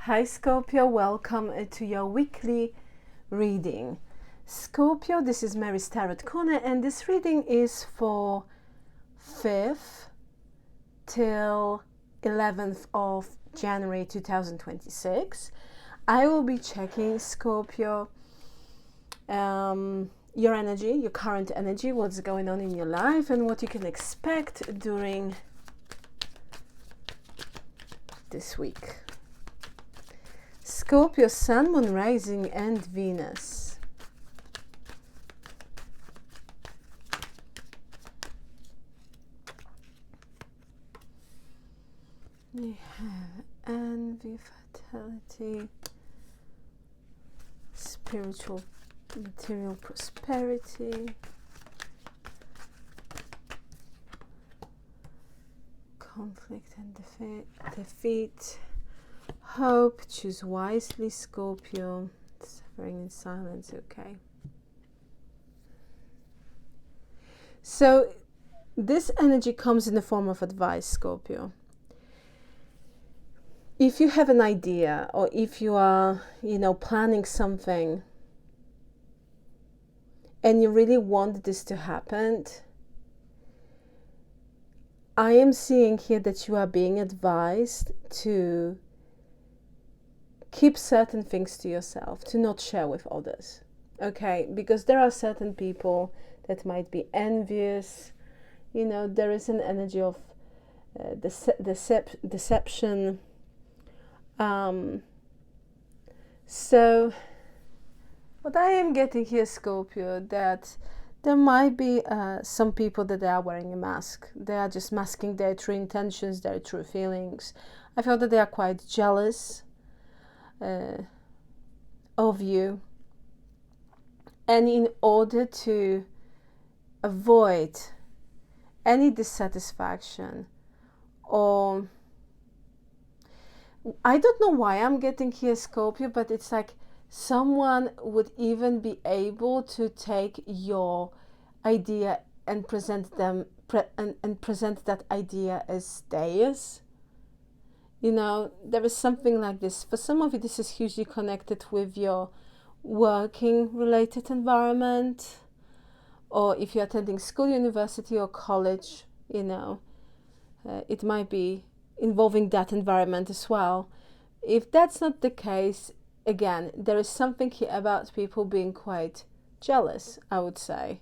Hi Scorpio, welcome to your weekly reading. Scorpio, this is Mary's Tarot Corner, and this reading is for 5th till 11th of January 2026. I will be checking, Scorpio, your energy, your current energy, what's going on in your life and what you can expect during this week. Scorpio, Sun, Moon, Rising and Venus. We have envy, fatality, spiritual, material prosperity, conflict and defeat. Hope, choose wisely, Scorpio. Suffering in silence, okay. So this energy comes in the form of advice, Scorpio. If you have an idea or if you are, planning something and you really want this to happen, I am seeing here that you are being advised to keep certain things to yourself, to not share with others, okay? Because there are certain people that might be envious. There is an energy of deception. So what I am getting here, Scorpio, that there might be some people that are wearing a mask. They are just masking their true intentions, their true feelings. I feel that they are quite jealous of you, and in order to avoid any dissatisfaction, or I don't know why I'm getting here, Scorpio, but it's like someone would even be able to take your idea and present present that idea as theirs. There is something like this. For some of you, this is hugely connected with your working related environment, or if you're attending school, university or college, it might be involving that environment as well. If that's not the case, again, there is something here about people being quite jealous, I would say.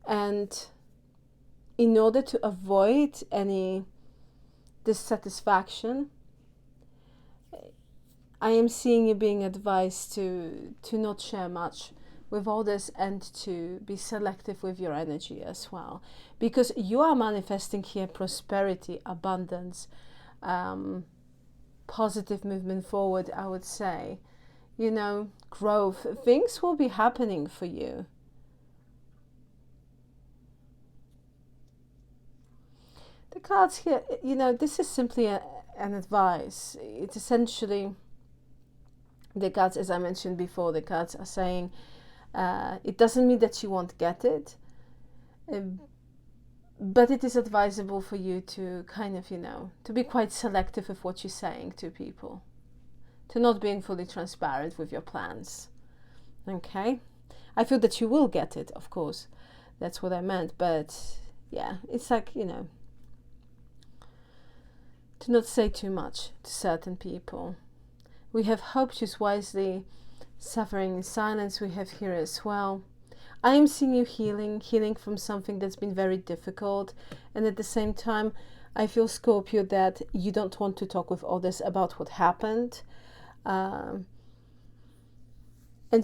And in order to avoid any dissatisfaction, I am seeing you being advised to not share much with others and to be selective with your energy as well. Because you are manifesting here prosperity, abundance, positive movement forward, I would say. Growth. Things will be happening for you. The cards here, this is simply an advice. It's essentially, the cards, as I mentioned before, the cards are saying it doesn't mean that you won't get it, but it is advisable for you to kind of, to be quite selective with what you're saying to people, to not being fully transparent with your plans. Okay? I feel that you will get it, of course. That's what I meant, but yeah, it's like, to not say too much to certain people. We have hope, choose wisely, suffering in silence, we have here as well. I am seeing you healing from something that's been very difficult, and at the same time I feel, Scorpio, that you don't want to talk with others about what happened, and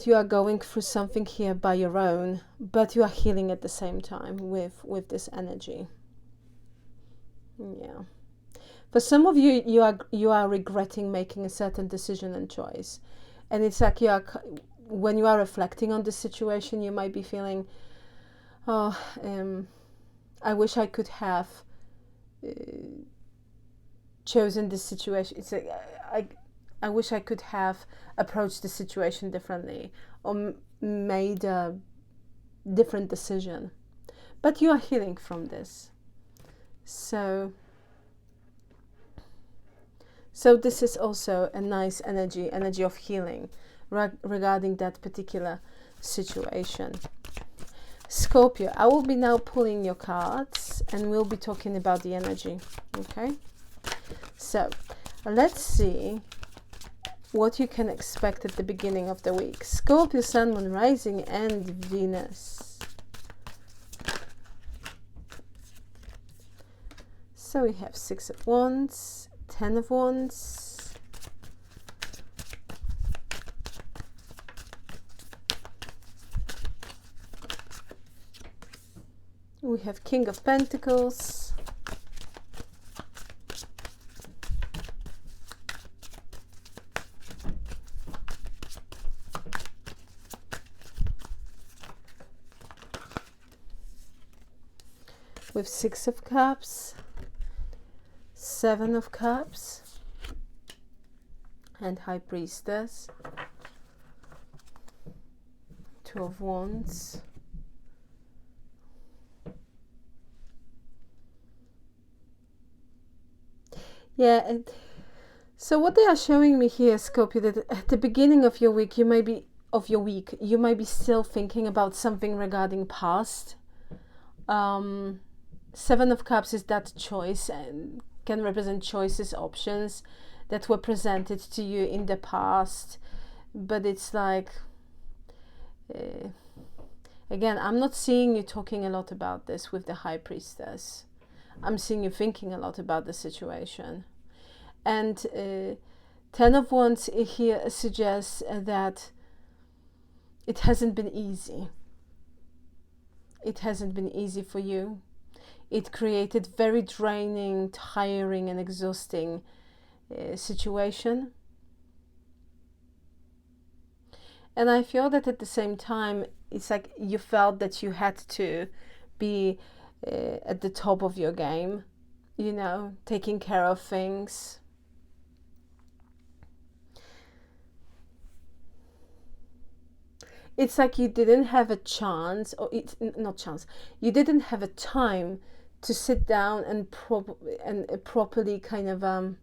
you are going through something here by your own, but you are healing at the same time with this energy. Yeah. For some of you, you are regretting making a certain decision and choice. And it's like when you are reflecting on the situation, you might be feeling, I wish I could have chosen this situation. It's like, I wish I could have approached the situation differently or made a different decision. But you are healing from this. So So this is also a nice energy of healing regarding that particular situation. Scorpio, I will be now pulling your cards and we'll be talking about the energy. Okay, so let's see what you can expect at the beginning of the week. Scorpio, Sun, Moon, Rising and Venus. So we have 6 of Wands, 10 of Wands, we have King of Pentacles, with 6 of Cups, 7 of Cups and High Priestess, 2 of Wands, yeah. And so what they are showing me here, Scorpio, that at the beginning of your week you might be still thinking about something regarding past. 7 of Cups is that choice and can represent choices, options that were presented to you in the past, but it's like again, I'm not seeing you talking a lot about this with the High Priestess. I'm seeing you thinking a lot about the situation. And 10 of Wands here suggests that it hasn't been easy. It hasn't been easy for you. It created very draining, tiring and exhausting situation. And I feel that at the same time, it's like you felt that you had to be at the top of your game, you know, taking care of things. It's like you didn't have a chance, or it's not chance, you didn't have a time to sit down and properly kind of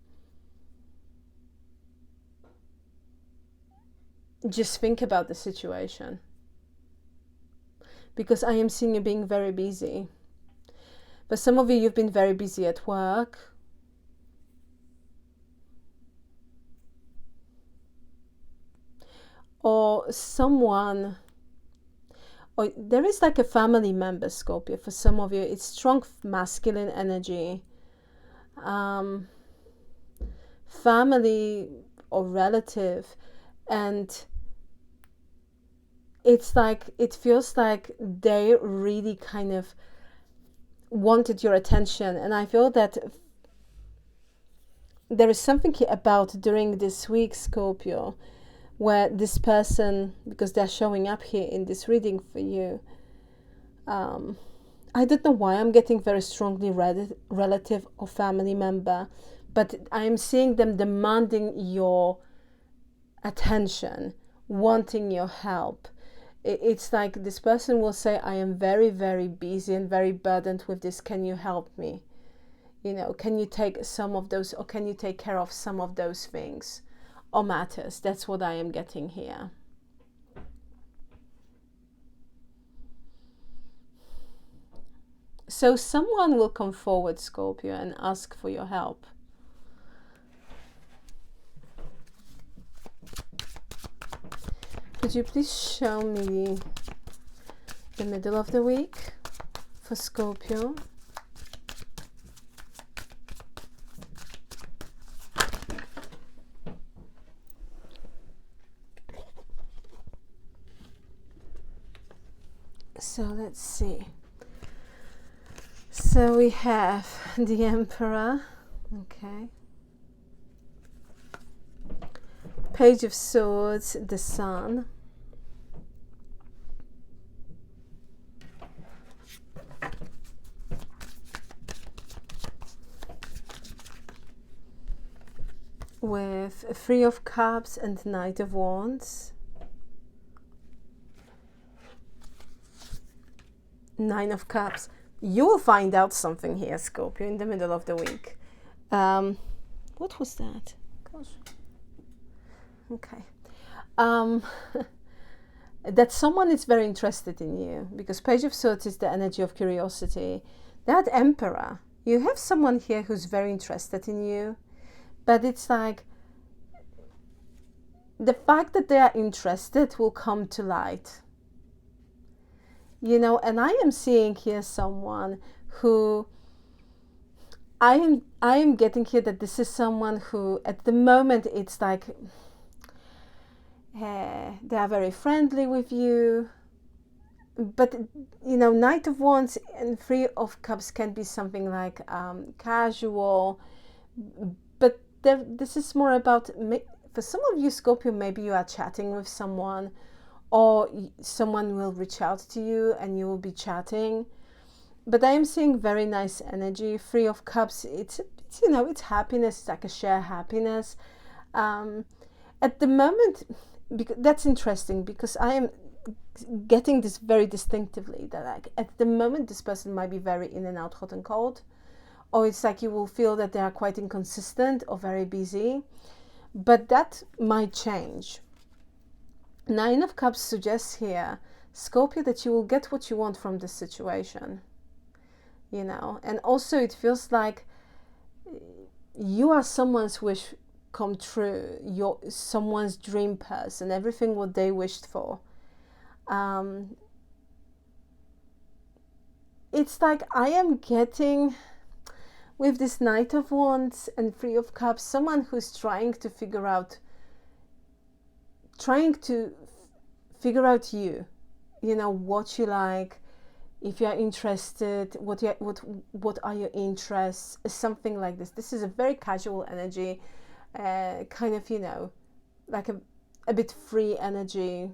just think about the situation. Because I am seeing you being very busy. But some of you, you've been very busy at work. Or someone, or there is like a family member, Scorpio. For some of you, it's strong masculine energy. Family or relative. And it's like, it feels like they really kind of wanted your attention. And I feel that there is something about during this week, Scorpio, where this person, because they're showing up here in this reading for you, I don't know why I'm getting very strongly relative or family member, but I'm seeing them demanding your attention, wanting your help. It's like this person will say, I am very, very busy and very burdened with this. Can you help me? You know, can you take some of those, or can you take care of some of those things or matters? That's what I am getting here. So someone will come forward, Scorpio, and ask for your help. Could you please show me the middle of the week for Scorpio? So let's see. So we have the Emperor, okay. Page of Swords, the Sun. With 3 of Cups and Knight of Wands. 9 of Cups. You will find out something here, Scorpio, in the middle of the week. What was that? Okay. That someone is very interested in you, because Page of Swords is the energy of curiosity. That Emperor, you have someone here who's very interested in you, but it's like the fact that they are interested will come to light. You know, and I am seeing here someone who I am getting here that this is someone who at the moment it's like they are very friendly with you, but you know, Knight of Wands and Three of Cups can be something like casual, but this is more about, for some of you Scorpio, maybe you are chatting with someone, or someone will reach out to you and you will be chatting. But I am seeing very nice energy. Three of Cups, it's you know, it's happiness. It's like a shared happiness. At the moment, because that's interesting, because I am getting this very distinctively, that like at the moment this person might be very in and out, hot and cold, or it's like you will feel that they are quite inconsistent or very busy, but that might change. Nine of Cups suggests here, Scorpio, that you will get what you want from this situation, you know. And also it feels like you are someone's wish come true, you're someone's dream person, everything what they wished for. It's like I am getting, with this Knight of Wands and Three of Cups, someone who's trying to figure out you, you know, what you like, if you're interested, what are your interests, something like this. This is a very casual energy, kind of, you know, like a bit free energy,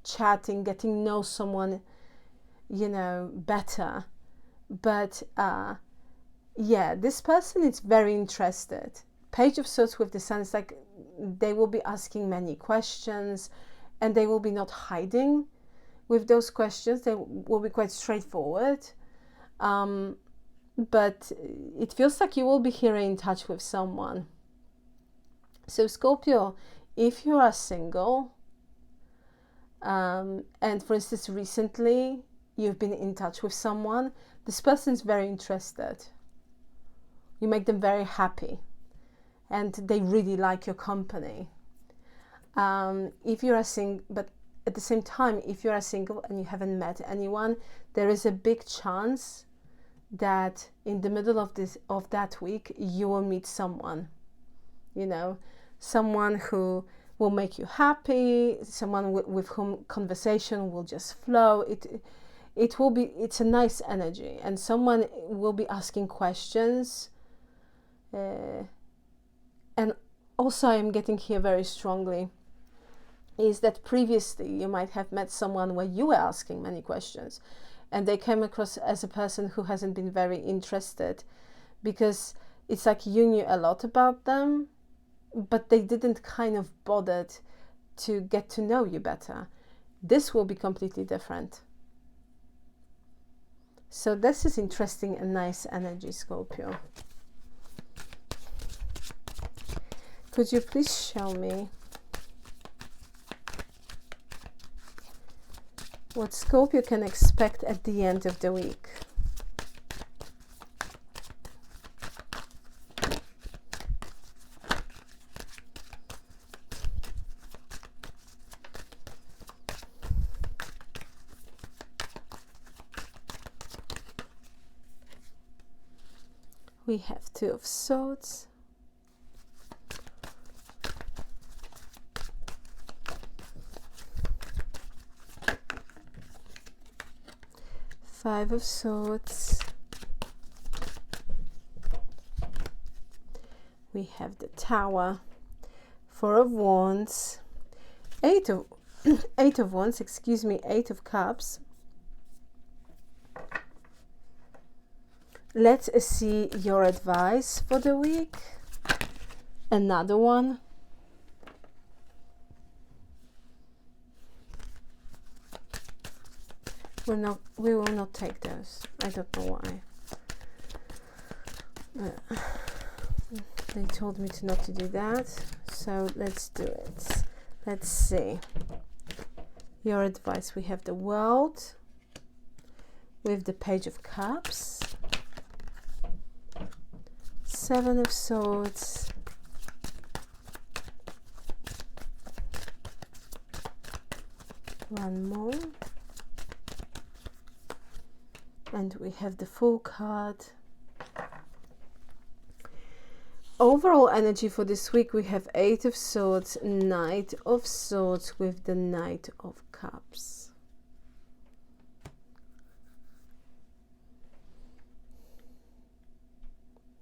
chatting, getting to know someone, you know, better. But yeah, this person is very interested. Page of Swords with the Sun is like they will be asking many questions, and they will be not hiding with those questions. They will be quite straightforward. But it feels like you will be here in touch with someone. So Scorpio, if you are single, and for instance recently you've been in touch with someone, this person is very interested. You make them very happy, and they really like your company. If you are single, but at the same time, if you are single and you haven't met anyone, there is a big chance that in the middle of that week you will meet someone, you know, someone who will make you happy, someone with whom conversation will just flow. It's a nice energy, and someone will be asking questions. And also I'm getting here very strongly is that previously you might have met someone where you were asking many questions, and they came across as a person who hasn't been very interested, because it's like you knew a lot about them, but they didn't kind of bother to get to know you better. This will be completely different. So this is interesting and nice energy, Scorpio. Could you please show me what Scorpio can expect at the end of the week? We have Two of Swords, Five of Swords, we have the Tower, Four of Wands, Eight of Wands, excuse me, Eight of Cups. Let's see your advice for the week. Another one. We will not take those. I don't know why. They told me not to do that, so let's do it. Let's see. Your advice. We have the World with the Page of Cups, Seven of Swords, one more, and we have the Fool card. Overall energy for this week, we have Eight of Swords, Knight of Swords with the Knight of Cups.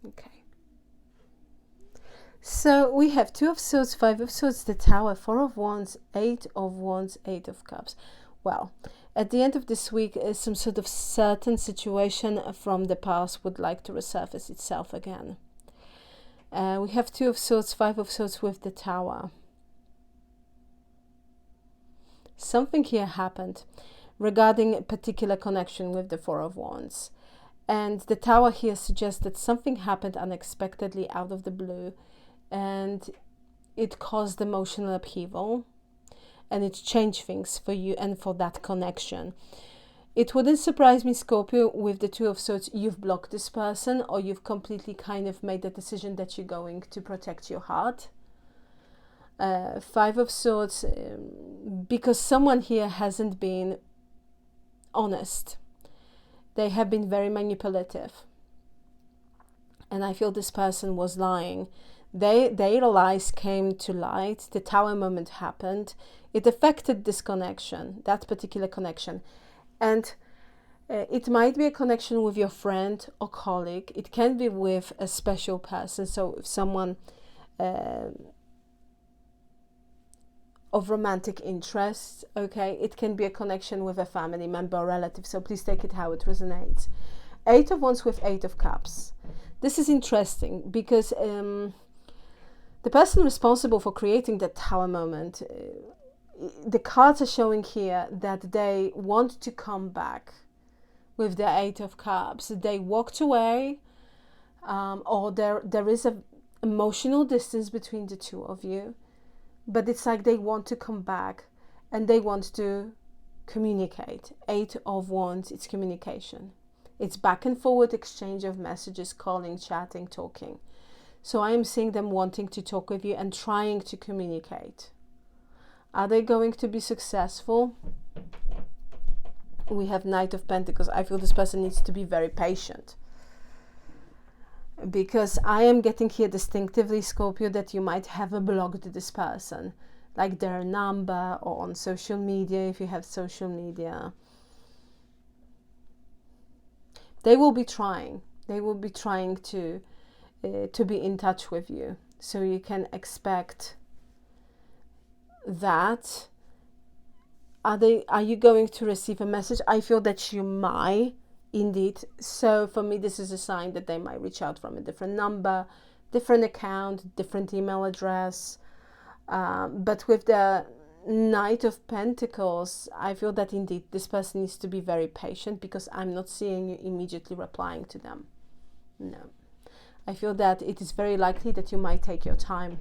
Okay. So we have Two of Swords, Five of Swords, the Tower, Four of Wands, Eight of Wands, Eight of Cups. Well, at the end of this week, some sort of certain situation from the past would like to resurface itself again. We have Two of Swords, Five of Swords with the Tower. Something here happened regarding a particular connection with the Four of Wands. And the Tower here suggests that something happened unexpectedly out of the blue, and it caused emotional upheaval, and it changed things for you and for that connection. It wouldn't surprise me, Scorpio, with the Two of Swords, you've blocked this person, or you've completely kind of made the decision that you're going to protect your heart. Five of Swords, because someone here hasn't been honest. They have been very manipulative. And I feel this person was lying. Their lies came to light. The Tower moment happened. It affected this connection, that particular connection. And it might be a connection with your friend or colleague. It can be with a special person. So if someone of romantic interest, okay, it can be a connection with a family member or relative. So please take it how it resonates. Eight of Wands with Eight of Cups. This is interesting because the person responsible for creating that Tower moment, the cards are showing here that they want to come back with the Eight of Cups. They walked away, or there is an emotional distance between the two of you, but it's like they want to come back and they want to communicate. Eight of Wands, it's communication. It's back and forward exchange of messages, calling, chatting, talking. So I am seeing them wanting to talk with you and trying to communicate. Are they going to be successful? We have Knight of Pentacles. I feel this person needs to be very patient. Because I am getting here distinctively, Scorpio, that you might have blocked this person. Like their number or on social media, if you have social media. They will be trying. They will be trying to be in touch with you. So you can expect that. Are you going to receive a message? I feel that you might indeed. So for me, this is a sign that they might reach out from a different number, different account, different email address. But with the Knight of Pentacles, I feel that indeed this person needs to be very patient, because I'm not seeing you immediately replying to them. No. I feel that it is very likely that you might take your time,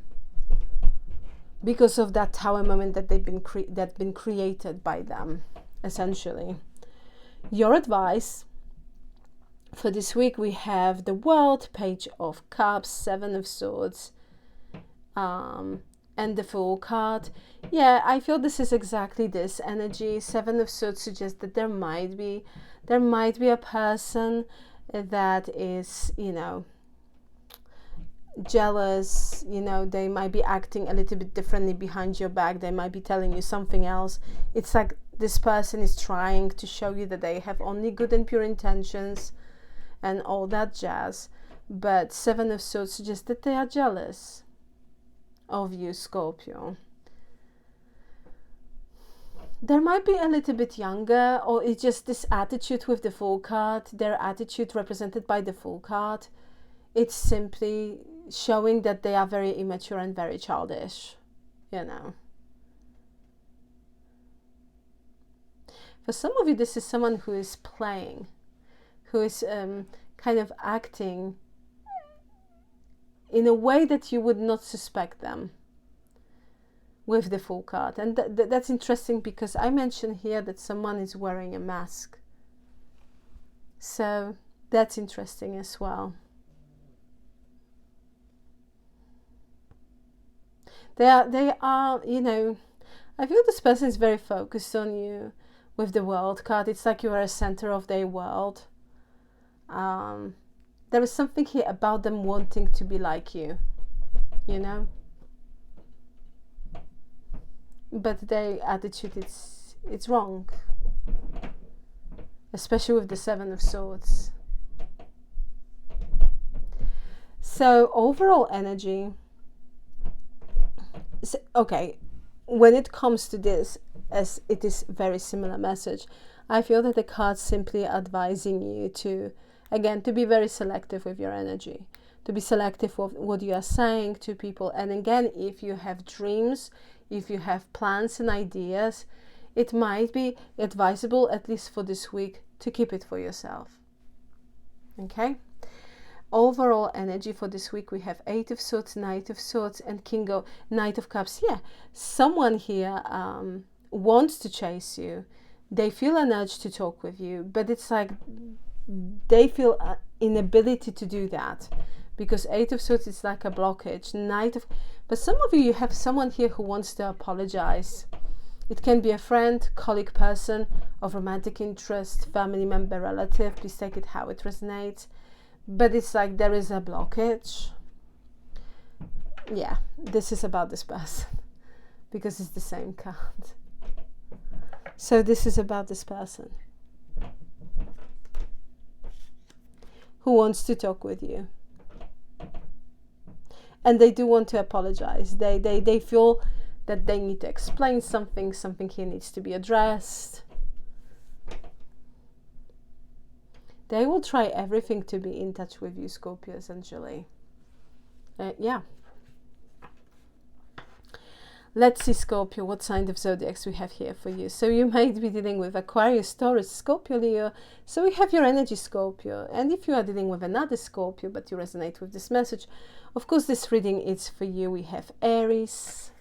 because of that Tower moment that that's been created by them, essentially. Your advice for this week, we have the World, Page of Cups, Seven of Swords, and the Fool card. Yeah, I feel this is exactly this energy. Seven of Swords suggests that there might be a person that is, jealous. They might be acting a little bit differently behind your back. They might be telling you something else. It's like this person is trying to show you that they have only good and pure intentions and all that jazz. But Seven of Swords suggests that they are jealous of you, Scorpio. There might be a little bit younger, or it's just this attitude with the Fool card, their attitude represented by the Fool card. It's simply showing that they are very immature and very childish, For some of you, this is someone who is playing, who is kind of acting in a way that you would not suspect them, with the Fool card. And that's interesting because I mentioned here that someone is wearing a mask. So that's interesting as well. They are, you know, I feel this person is very focused on you with the World card. It's like you are a center of their world. There is something here about them wanting to be like you, you know. But their attitude, it's wrong. Especially with the Seven of Swords. So overall energy. So, okay, when it comes to this, as it is very similar message, I feel that the cards simply advising you to, again, to be very selective with your energy, to be selective with what you are saying to people. And again, if you have dreams, if you have plans and ideas, it might be advisable, at least for this week, to keep it for yourself. Okay? Overall energy for this week, we have 8 of Swords, Knight of Swords, and Knight of Cups. Yeah, someone here wants to chase you. They feel an urge to talk with you, but it's like they feel inability to do that. Because 8 of Swords is like a blockage. But some of you have someone here who wants to apologize. It can be a friend, colleague, person of romantic interest, family member, relative. Please take it how it resonates. But it's like there is a blockage. Yeah, this is about this person. Because it's the same card. So this is about this person who wants to talk with you. And they do want to apologize. They feel that they need to explain something here needs to be addressed. They will try everything to be in touch with you, Scorpio, essentially. Yeah. Let's see, Scorpio, what sign of zodiacs we have here for you. So you might be dealing with Aquarius, Taurus, Scorpio, Leo. So we have your energy, Scorpio. And if you are dealing with another Scorpio, but you resonate with this message, of course, this reading is for you. We have Aries.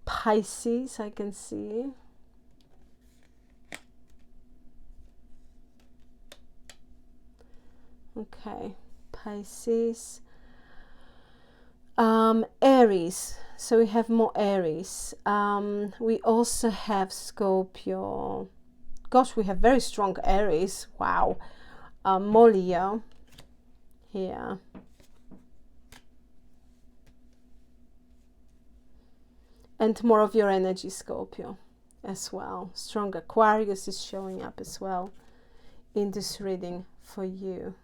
Pisces, I can see. Okay, Pisces. Aries. So we have more Aries. We also have Scorpio. Gosh, we have very strong Aries. Wow. More Leo here. And more of your energy, Scorpio, as well. Strong Aquarius is showing up as well in this reading for you.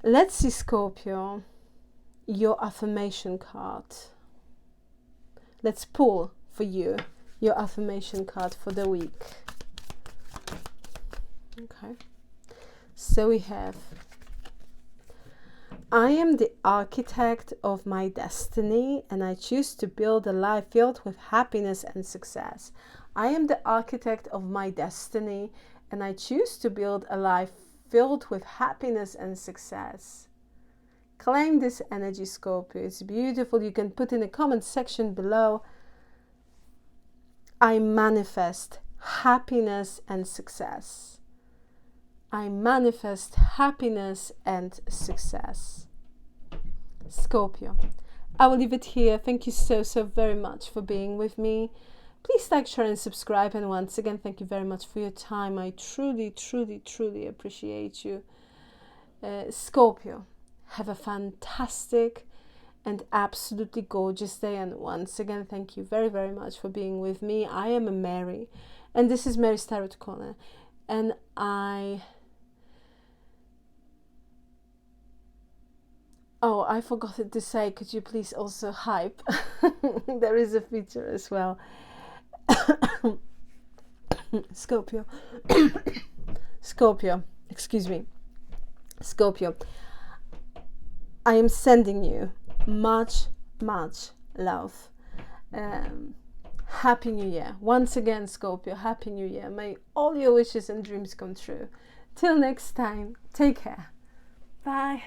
Let's see, Scorpio, your affirmation card. Let's pull for you your affirmation card for the week. Okay. So we have, I am the architect of my destiny and I choose to build a life filled with happiness and success. I am the architect of my destiny and I choose to build a life filled with happiness and success. Claim this energy, Scorpio. It's beautiful. You can put in the comment section below. I manifest happiness and success. I manifest happiness and success. Scorpio, I will leave it here. Thank you so very much for being with me. Please like, share and subscribe. And once again, thank you very much for your time. I truly appreciate you. Scorpio, have a fantastic and absolutely gorgeous day. And once again, thank you very much for being with me. I am Mary, and this is Mary's Tarot Corner. And I forgot to say, could you please also hype? There is a feature as well. Scorpio. Scorpio, excuse me. Scorpio, I am sending you much love. Happy New Year. Once again, Scorpio, Happy New Year. May all your wishes and dreams come true. Till next time, take care. Bye.